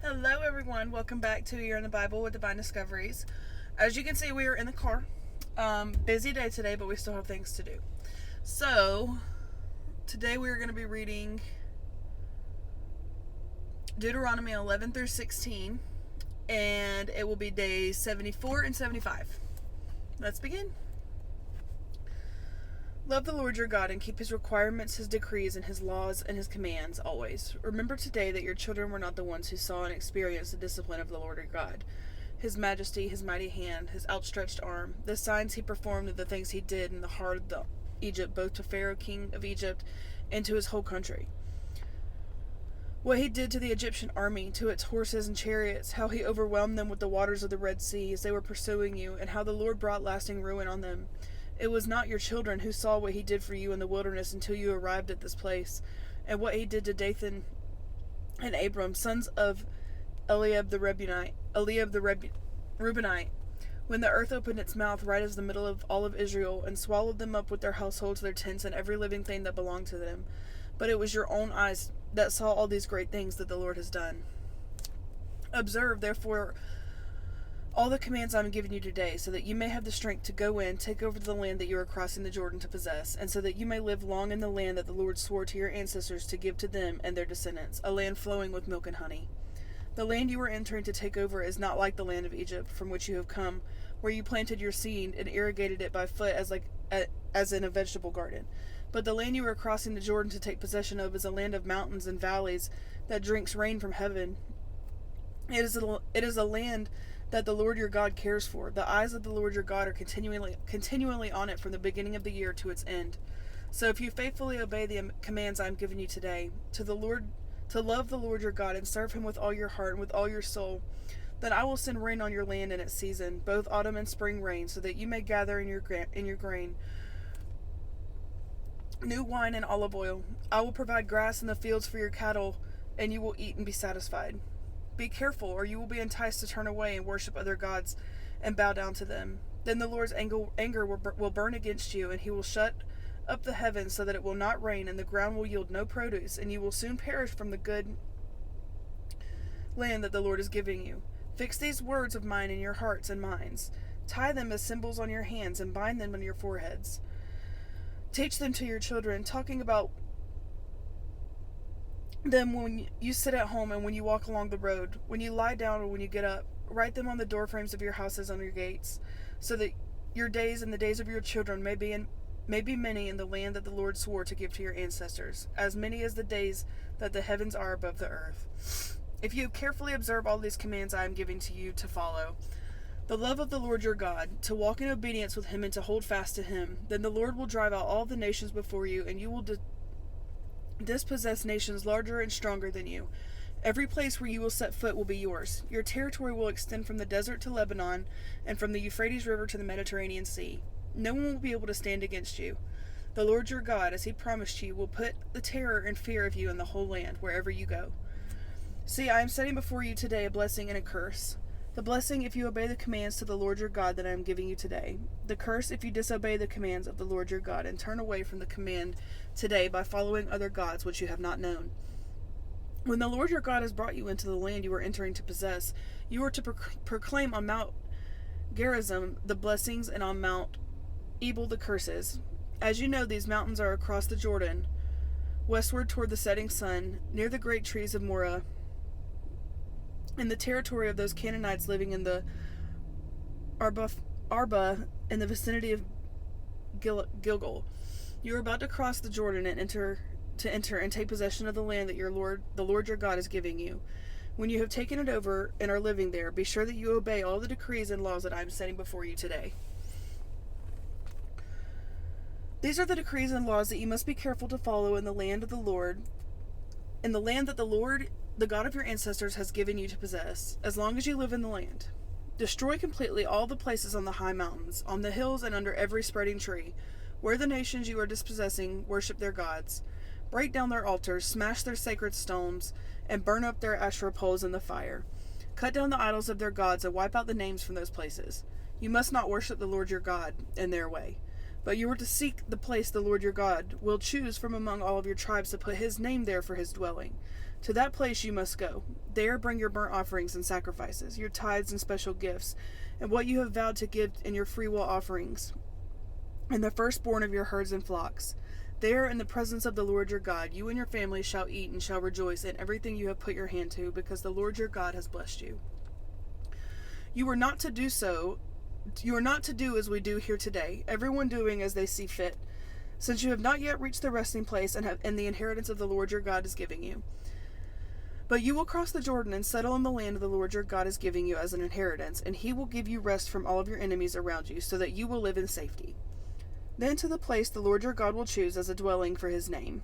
Hello, everyone. Welcome back to Year in the Bible with Divine Discoveries. As you can see, we are in the car. Busy day today, but we still have things to do. So, today we are going to be reading Deuteronomy 11 through 16, and it will be days 74 and 75. Let's begin. Love the Lord your God and keep his requirements, his decrees, and his laws and his commands always. Remember today that your children were not the ones who saw and experienced the discipline of the Lord your God, his majesty, his mighty hand, his outstretched arm, the signs he performed and the things he did in the heart of Egypt, both to Pharaoh king of Egypt and to his whole country. What he did to the Egyptian army, to its horses and chariots, how he overwhelmed them with the waters of the Red Sea as they were pursuing you, and how the Lord brought lasting ruin on them. It was not your children who saw what he did for you in the wilderness until you arrived at this place, and what he did to Dathan and Abram, sons of Eliab the Reubenite, when the earth opened its mouth right as the middle of all of Israel, and swallowed them up with their households, their tents, and every living thing that belonged to them. But it was your own eyes that saw all these great things that the Lord has done. Observe, therefore, all the commands I am giving you today, so that you may have the strength to go in, take over the land that you are crossing the Jordan to possess, and so that you may live long in the land that the Lord swore to your ancestors to give to them and their descendants, a land flowing with milk and honey. The land you are entering to take over is not like the land of Egypt, from which you have come, where you planted your seed and irrigated it by foot as in a vegetable garden. But the land you are crossing the Jordan to take possession of is a land of mountains and valleys that drinks rain from heaven. It is a land that the Lord your God cares for. The eyes of the Lord your God are continually on it from the beginning of the year to its end. So if you faithfully obey the commands I am giving you today, to love the Lord your God and serve him with all your heart and with all your soul, then I will send rain on your land in its season, both autumn and spring rain, so that you may gather in your grain, new wine and olive oil. I will provide grass in the fields for your cattle, and you will eat and be satisfied. Be careful, or you will be enticed to turn away and worship other gods and bow down to them. Then the Lord's anger will burn against you, and he will shut up the heavens so that it will not rain, and the ground will yield no produce, and you will soon perish from the good land that the Lord is giving you. Fix these words of mine in your hearts and minds. Tie them as symbols on your hands and bind them on your foreheads. Teach them to your children, talking about them when you sit at home and when you walk along the road, when you lie down or when you get up. Write them on the doorframes of your houses and your gates, so that your days and the days of your children may be many in the land that the Lord swore to give to your ancestors, as many as the days that the heavens are above the earth. If you carefully observe all these commands I am giving to you to follow, the love of the Lord your God, to walk in obedience with him and to hold fast to him, then the Lord will drive out all the nations before you, and you will dispossess nations larger and stronger than you. Every place where you will set foot will be yours. Your territory will extend from the desert to Lebanon, and from the Euphrates River to the Mediterranean Sea. No one will be able to stand against you. The Lord your God, as he promised you, will put the terror and fear of you in the whole land, wherever you go. See, I am setting before you today a blessing and a curse. The blessing if you obey the commands to the Lord your God that I am giving you today. The curse if you disobey the commands of the Lord your God and turn away from the command today by following other gods which you have not known. When the Lord your God has brought you into the land you are entering to possess, you are to proclaim on Mount Gerizim the blessings and on Mount Ebal the curses. As you know, these mountains are across the Jordan, westward toward the setting sun, near the great trees of Moreh, in the territory of those Canaanites living in the Arba in the vicinity of Gilgal. You are about to cross the Jordan and enter and take possession of the land that the Lord your God is giving you. When you have taken it over and are living there, be sure that you obey all the decrees and laws that I am setting before you today. These are the decrees and laws that you must be careful to follow in the land of the Lord, in the land that the Lord, the God of your ancestors, has given you to possess, as long as you live in the land. Destroy completely all the places on the high mountains, on the hills, and under every spreading tree, where the nations you are dispossessing worship their gods. Break down their altars, smash their sacred stones, and burn up their Asherah poles in the fire. Cut down the idols of their gods and wipe out the names from those places. You must not worship the Lord your God in their way, but you are to seek the place the Lord your God will choose from among all of your tribes to put his name there for his dwelling. To that place you must go. There bring your burnt offerings and sacrifices, your tithes and special gifts, and what you have vowed to give in your freewill offerings, and the firstborn of your herds and flocks. There, in the presence of the Lord your God, you and your family shall eat and shall rejoice in everything you have put your hand to, because the Lord your God has blessed you. You are not to do as we do here today, everyone doing as they see fit, since you have not yet reached the resting place and the inheritance of the Lord your God is giving you. But you will cross the Jordan and settle in the land the Lord your God is giving you as an inheritance, and he will give you rest from all of your enemies around you, so that you will live in safety. Then to the place the Lord your God will choose as a dwelling for his name.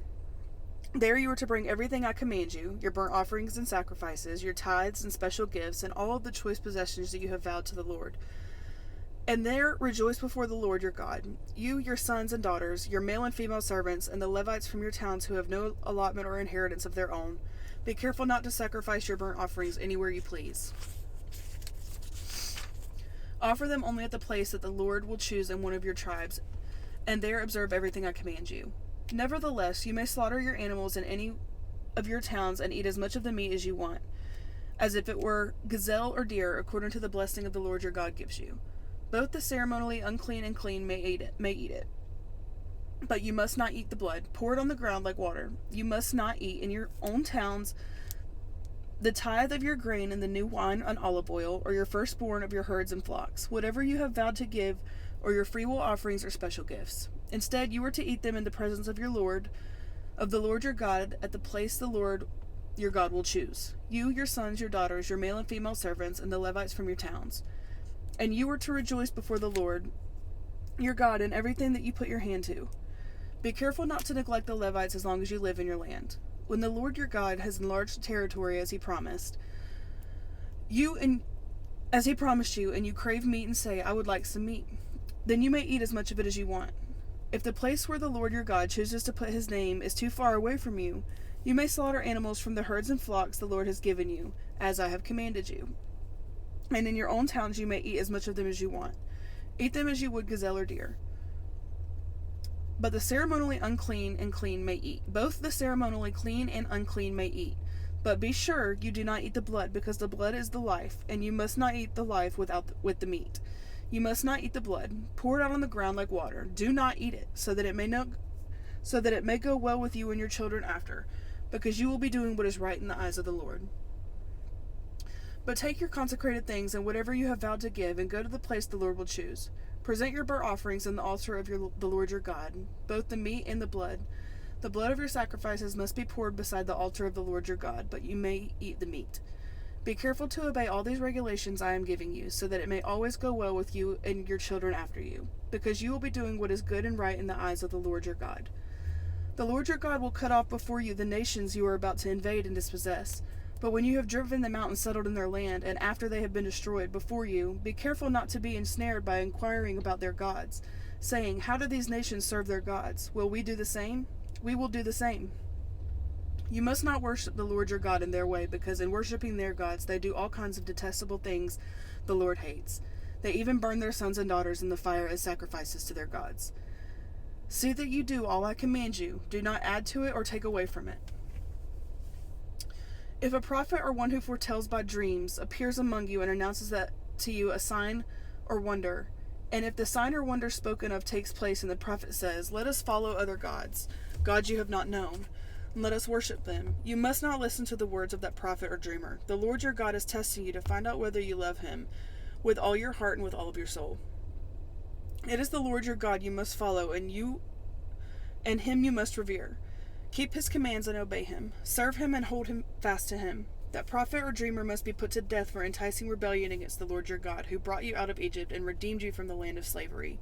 There you are to bring everything I command you, your burnt offerings and sacrifices, your tithes and special gifts, and all of the choice possessions that you have vowed to the Lord. And there rejoice before the Lord your God, you, your sons and daughters, your male and female servants, and the Levites from your towns who have no allotment or inheritance of their own. Be careful not to sacrifice your burnt offerings anywhere you please. Offer them only at the place that the Lord will choose in one of your tribes, and there observe everything I command you. Nevertheless, you may slaughter your animals in any of your towns and eat as much of the meat as you want, as if it were gazelle or deer, according to the blessing of the Lord your God gives you. Both the ceremonially unclean and clean may eat it. But you must not eat the blood. Pour it on the ground like water. You must not eat in your own towns the tithe of your grain and the new wine and olive oil, or your firstborn of your herds and flocks, whatever you have vowed to give, or your freewill offerings or special gifts. Instead, you are to eat them in the presence of the Lord your God, at the place the Lord your God will choose. You, your sons, your daughters, your male and female servants, and the Levites from your towns. And you are to rejoice before the Lord your God in everything that you put your hand to. Be careful not to neglect the Levites as long as you live in your land. When the Lord your God has enlarged the territory as he promised you, and you crave meat and say, I would like some meat, then you may eat as much of it as you want. If the place where the Lord your God chooses to put his name is too far away from you, you may slaughter animals from the herds and flocks the Lord has given you, as I have commanded you. And in your own towns you may eat as much of them as you want. Eat them as you would gazelle or deer. But the ceremonially unclean and clean may eat. Both the ceremonially clean and unclean may eat. But be sure you do not eat the blood, because the blood is the life, and you must not eat the life with the meat. You must not eat the blood. Pour it out on the ground like water. Do not eat it, so that it may go well with you and your children after, because you will be doing what is right in the eyes of the Lord. But take your consecrated things and whatever you have vowed to give, and go to the place the Lord will choose. Present your burnt offerings on the altar of the Lord your God, both the meat and the blood. The blood of your sacrifices must be poured beside the altar of the Lord your God, but you may eat the meat. Be careful to obey all these regulations I am giving you, so that it may always go well with you and your children after you, because you will be doing what is good and right in the eyes of the Lord your God. The Lord your God will cut off before you the nations you are about to invade and dispossess. But when you have driven them out and settled in their land, and after they have been destroyed before you, be careful not to be ensnared by inquiring about their gods, saying, how do these nations serve their gods? Will we do the same? We will do the same. You must not worship the Lord your God in their way, because in worshiping their gods they do all kinds of detestable things the Lord hates. They even burn their sons and daughters in the fire as sacrifices to their gods. See that you do all I command you. Do not add to it or take away from it. If a prophet or one who foretells by dreams appears among you and announces that to you a sign or wonder, and if the sign or wonder spoken of takes place and the prophet says, let us follow other gods you have not known, and let us worship them, you must not listen to the words of that prophet or dreamer. The Lord your God is testing you to find out whether you love him with all your heart and with all of your soul. It is the Lord your God you must follow, and him you must revere. Keep his commands and obey him. Serve him and hold him fast to him. That prophet or dreamer must be put to death for enticing rebellion against the Lord your God, who brought you out of Egypt and redeemed you from the land of slavery.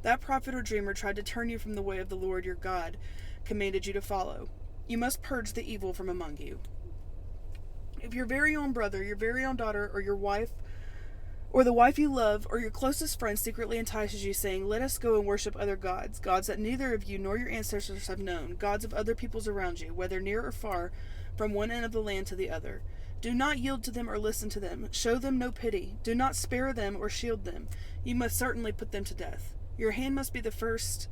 That prophet or dreamer tried to turn you from the way of the Lord your God commanded you to follow. You must purge the evil from among you. If your very own brother, your very own daughter, or your wife, or the wife you love, or your closest friend secretly entices you, saying, let us go and worship other gods that neither of you nor your ancestors have known, gods of other peoples around you, whether near or far, from one end of the land to the other. Do not yield to them or listen to them. Show them no pity. Do not spare them or shield them. You must certainly put them to death. Your hand must be the first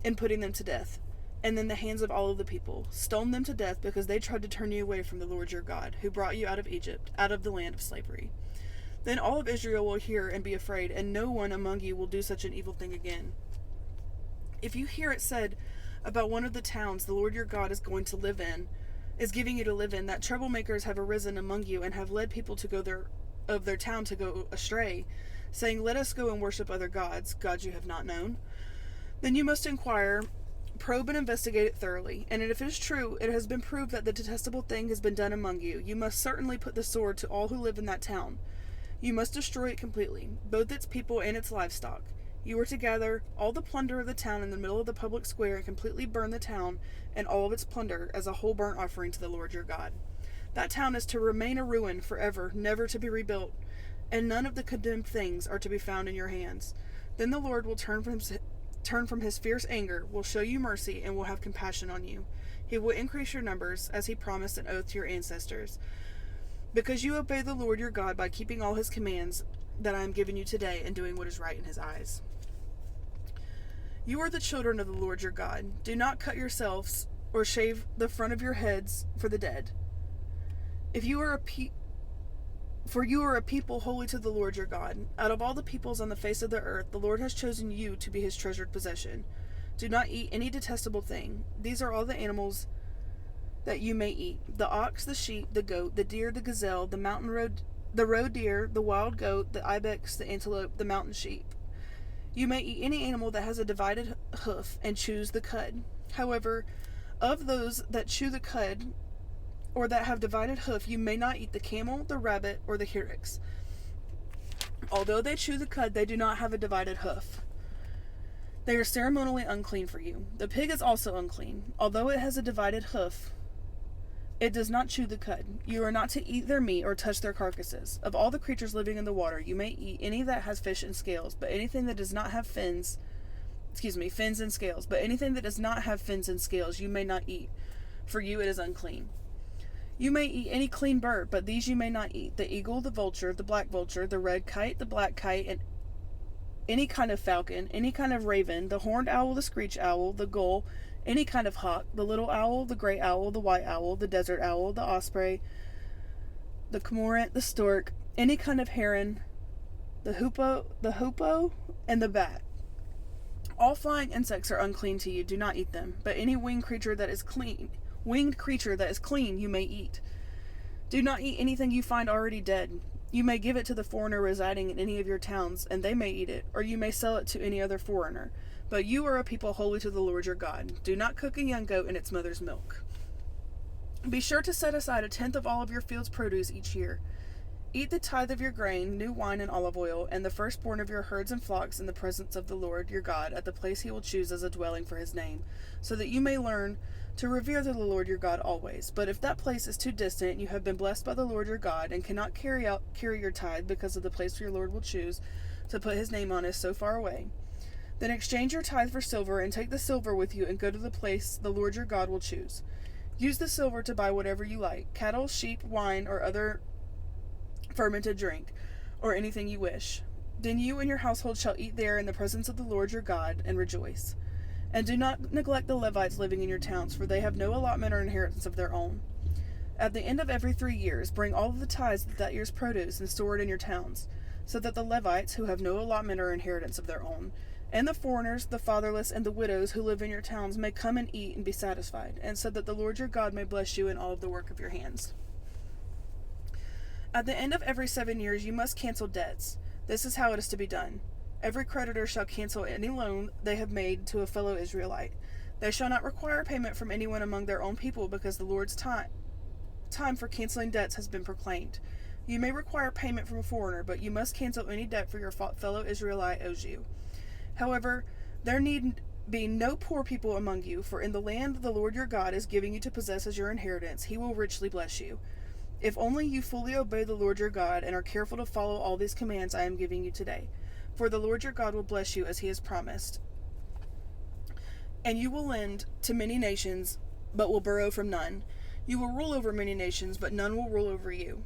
in putting them to death. and in the hands of all of the people. Stone them to death because they tried to turn you away from the Lord your God, who brought you out of Egypt, out of the land of slavery. Then all of Israel will hear and be afraid, and no one among you will do such an evil thing again. If you hear it said about one of the towns the Lord your God is giving you to live in, that troublemakers have arisen among you and have led people to go of their town to go astray, saying, "Let us go and worship other gods you have not known," then you must inquire, probe and investigate it thoroughly, and if it is true, it has been proved that the detestable thing has been done among you, you must certainly put the sword to all who live in that town. You must destroy it completely, both its people and its livestock. You are to gather all the plunder of the town in the middle of the public square and completely burn the town and all of its plunder as a whole burnt offering to the Lord your God. That town is to remain a ruin forever, never to be rebuilt, and none of the condemned things are to be found in your hands. Then the Lord will turn from his fierce anger, will show you mercy, and will have compassion on you. He will increase your numbers, as he promised an oath to your ancestors. Because you obey the Lord your God by keeping all his commands that I am giving you today and doing what is right in his eyes. You are the children of the Lord your God. Do not cut yourselves or shave the front of your heads for the dead. For you are a people holy to the Lord your God. Out of all the peoples on the face of the earth, the Lord has chosen you to be his treasured possession. Do not eat any detestable thing. These are all the animals that you may eat: the ox, the sheep, the goat, the deer, the gazelle, the roe deer, the wild goat, the ibex, the antelope, the mountain sheep. You may eat any animal that has a divided hoof and chews the cud. However, of those that chew the cud or that have divided hoof, you may not eat the camel, the rabbit, or the hyrax. Although they chew the cud, they do not have a divided hoof. They are ceremonially unclean for you. The pig is also unclean. Although it has a divided hoof, it does not chew the cud. You are not to eat their meat or touch their carcasses. Of all the creatures living in the water, you may eat any that has fish and scales, but anything that does not have fins and scales, but anything that does not have fins and scales you may not eat. For you it is unclean. You may eat any clean bird, but these you may not eat: the eagle, the vulture, the black vulture, the red kite, the black kite, and any kind of falcon, any kind of raven, the horned owl, the screech owl, the gull, any kind of hawk, the little owl, the gray owl, the white owl, the desert owl, the osprey, the cormorant, the stork, any kind of heron, the hoopoe, and the bat. All flying insects are unclean to you. Do not eat them. But any winged creature that is clean you may eat. Do not eat anything you find already dead. You may give it to the foreigner residing in any of your towns, and they may eat it, or you may sell it to any other foreigner. But you are a people holy to the Lord your God. Do not cook a young goat in its mother's milk. Be sure to set aside 1/10 of all of your field's produce each year. Eat the tithe of your grain, new wine and olive oil, and the firstborn of your herds and flocks in the presence of the Lord your God at the place he will choose as a dwelling for his name, so that you may learn to revere the Lord your God always. But if that place is too distant, you have been blessed by the Lord your God, and cannot carry your tithe because of the place your Lord will choose to put his name on is so far away, then exchange your tithe for silver, and take the silver with you, and go to the place the Lord your God will choose. Use the silver to buy whatever you like: cattle, sheep, wine, or other fermented drink, or anything you wish. Then you and your household shall eat there in the presence of the Lord your God, and rejoice. And do not neglect the Levites living in your towns, for they have no allotment or inheritance of their own. At the end of every 3 years, bring all of the tithes of that year's produce and store it in your towns, so that the Levites, who have no allotment or inheritance of their own, and the foreigners, the fatherless, and the widows who live in your towns may come and eat and be satisfied, and so that the Lord your God may bless you in all of the work of your hands. At the end of every 7 years you must cancel debts. This is how it is to be done. Every creditor shall cancel any loan they have made to a fellow Israelite. They shall not require payment from anyone among their own people, because the Lord's time for canceling debts has been proclaimed. You may require payment from a foreigner, but you must cancel any debt for your fellow Israelite owes you. However, there need be no poor people among you, for in the land the Lord your God is giving you to possess as your inheritance, he will richly bless you. If only you fully obey the Lord your God and are careful to follow all these commands I am giving you today. For the Lord your God will bless you as he has promised. And you will lend to many nations, but will borrow from none. You will rule over many nations, but none will rule over you.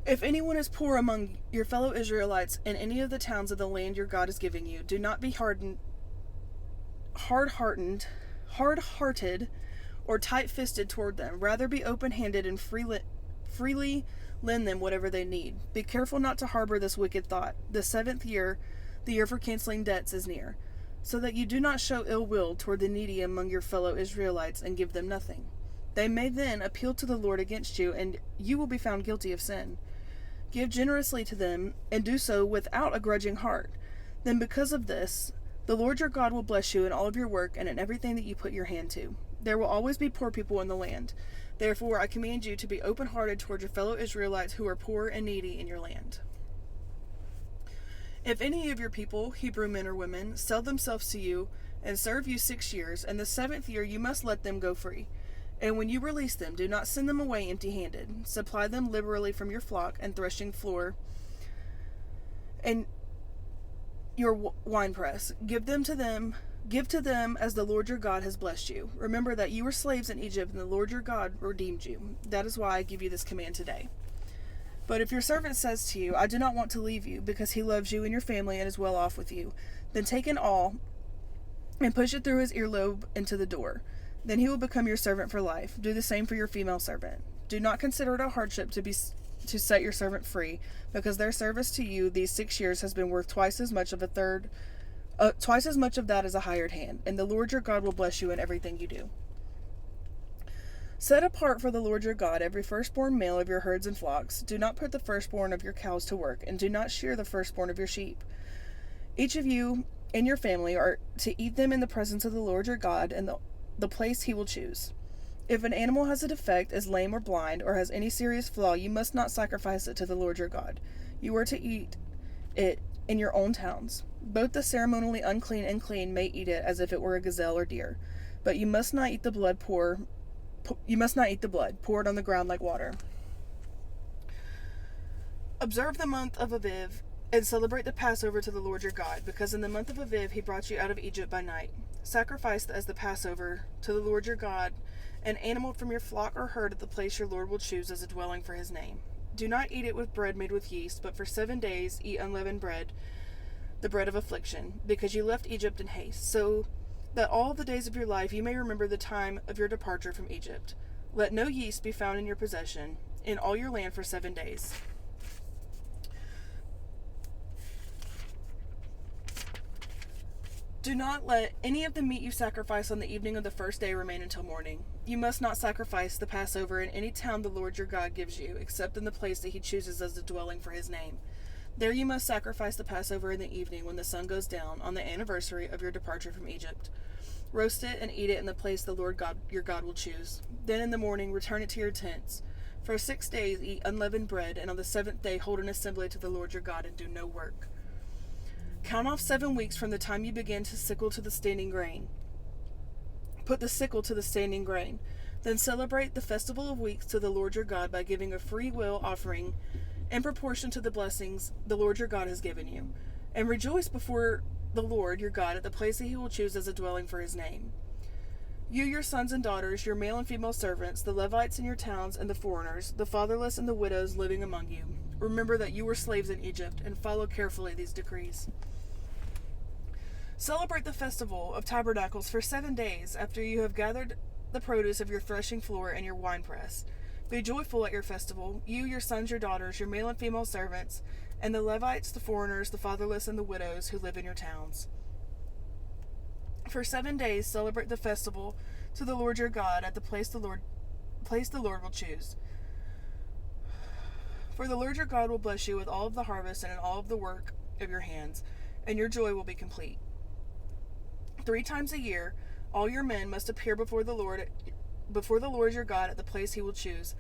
If anyone is poor among your fellow Israelites in any of the towns of the land your God is giving you, do not be hardened hard-hearted, or tight-fisted toward them. Rather be open-handed and freely lend them whatever they need. Be careful not to harbor this wicked thought. The 7th year, the year for canceling debts, is near, so that you do not show ill will toward the needy among your fellow Israelites and give them nothing. They may then appeal to the Lord against you, and you will be found guilty of sin. Give generously to them, and do so without a grudging heart. Then because of this, the Lord your God will bless you in all of your work and in everything that you put your hand to. There will always be poor people in the land. Therefore, I command you to be open-hearted toward your fellow Israelites who are poor and needy in your land. If any of your people, Hebrew men or women, sell themselves to you and serve you 6 years, and the 7th year you must let them go free. And when you release them, do not send them away empty-handed. Supply them liberally from your flock and threshing floor and your winepress. Give to them as the Lord your God has blessed you. Remember that you were slaves in Egypt, and the Lord your God redeemed you. That is why I give you this command today. But if your servant says to you, I do not want to leave you, because he loves you and your family and is well off with you, then take an awl and push it through his earlobe into the door. Then he will become your servant for life. Do the same for your female servant. Do not consider it a hardship to set your servant free, because their service to you these 6 years has been worth twice as much of that as a hired hand, and the Lord your God will bless you in everything you do. Set apart for the Lord your God every firstborn male of your herds and flocks. Do not put the firstborn of your cows to work, and do not shear the firstborn of your sheep. Each of you and your family are to eat them in the presence of the Lord your God in the place he will choose. If an animal has a defect, is lame or blind, or has any serious flaw, you must not sacrifice it to the Lord your God. You are to eat it in your own towns. Both the ceremonially unclean and clean may eat it as if it were a gazelle or deer, but you must not eat the blood. Pour it on the ground like water. Observe the month of Aviv and celebrate the Passover to the Lord your God, because in the month of Aviv he brought you out of Egypt by night. Sacrifice as the Passover to the Lord your God an animal from your flock or herd at the place your Lord will choose as a dwelling for his name. Do not eat it with bread made with yeast, but for 7 days eat unleavened bread, the bread of affliction, because you left Egypt in haste, so that all the days of your life you may remember the time of your departure from Egypt. Let no yeast be found in your possession in all your land for 7 days. Do not let any of the meat you sacrifice on the evening of the first day remain until morning. You must not sacrifice the Passover in any town the Lord your God gives you, except in the place that he chooses as a dwelling for his name. There you must sacrifice the Passover in the evening when the sun goes down, on the anniversary of your departure from Egypt. Roast it and eat it in the place the Lord your God will choose. Then in the morning return it to your tents. For 6 days eat unleavened bread, and on the 7th day hold an assembly to the Lord your God and do no work. Count off 7 weeks from the time you begin to sickle to the standing grain. Put the sickle to the standing grain. Then celebrate the festival of weeks to the Lord your God by giving a free will offering in proportion to the blessings the Lord your God has given you. And rejoice before the Lord your God at the place that he will choose as a dwelling for his name. You, your sons and daughters, your male and female servants, the Levites in your towns, and the foreigners, the fatherless and the widows living among you. Remember that you were slaves in Egypt, and follow carefully these decrees. Celebrate the festival of tabernacles for 7 days after you have gathered the produce of your threshing floor and your winepress. Be joyful at your festival, you, your sons, your daughters, your male and female servants, and the Levites, the foreigners, the fatherless, and the widows who live in your towns. For 7 days celebrate the festival to the Lord your God at the place the Lord will choose. For the Lord your God will bless you with all of the harvest and in all of the work of your hands, and your joy will be complete. 3 times a year, all your men must appear before the Lord your God at the place he will choose,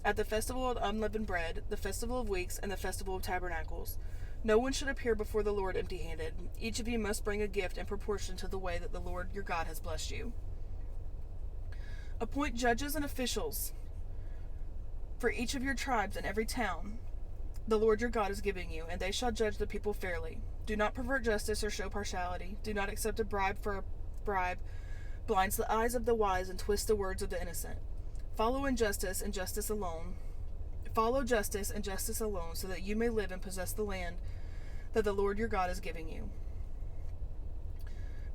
at the festival of unleavened bread, the festival of weeks, and the festival of tabernacles. No one should appear before the Lord empty-handed. Each of you must bring a gift in proportion to the way that the Lord your God has blessed you. Appoint judges and officials for each of your tribes in every town the Lord your God is giving you, and they shall judge the people fairly. Do not pervert justice or show partiality. Do not accept a bribe, for a bribe blinds the eyes of the wise and twists the words of the innocent. Follow justice and justice alone, so that you may live and possess the land that the Lord your God is giving you.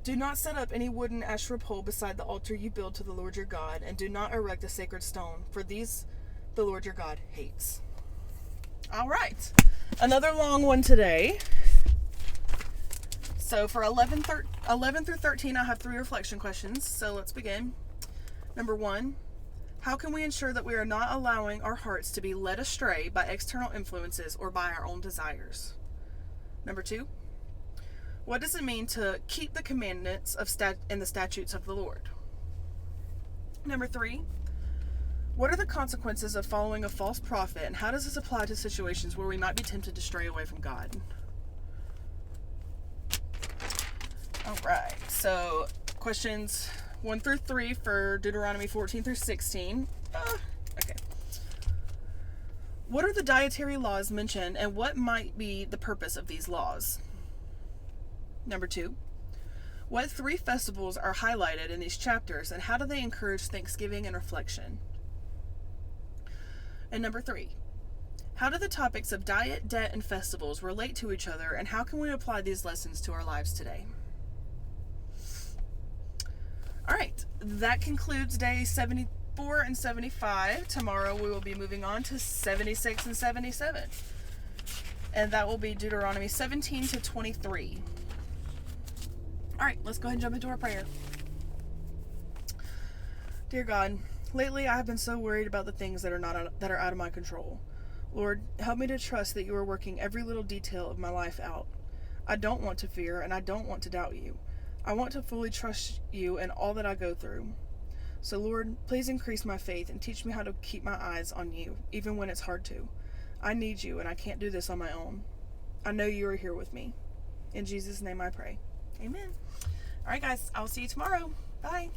Do not set up any wooden Asherah pole beside the altar you build to the Lord your God, and do not erect a sacred stone, for these the Lord your God hates. All right. Another long one today. So for 11 through 13, I have 3 reflection questions. So let's begin. Number 1, how can we ensure that we are not allowing our hearts to be led astray by external influences or by our own desires? Number 2, what does it mean to keep the commandments and the statutes of the Lord? Number 3, what are the consequences of following a false prophet, and how does this apply to situations where we might be tempted to stray away from God? All right, so questions 1 through 3 for Deuteronomy 14 through 16. Okay. What are the dietary laws mentioned, and what might be the purpose of these laws? Number 2, what 3 festivals are highlighted in these chapters, and how do they encourage thanksgiving and reflection? And number 3, how do the topics of diet, debt, and festivals relate to each other, and how can we apply these lessons to our lives today? All right, that concludes day 74 and 75. Tomorrow we will be moving on to 76 and 77. And that will be Deuteronomy 17 to 23. All right, let's go ahead and jump into our prayer. Dear God, lately I have been so worried about the things that are out of my control. Lord, help me to trust that you are working every little detail of my life out. I don't want to fear, and I don't want to doubt you. I want to fully trust you in all that I go through. So Lord, please increase my faith and teach me how to keep my eyes on you, even when it's hard to. I need you, and I can't do this on my own. I know you are here with me. In Jesus' name I pray. Amen. All right, guys, I'll see you tomorrow. Bye.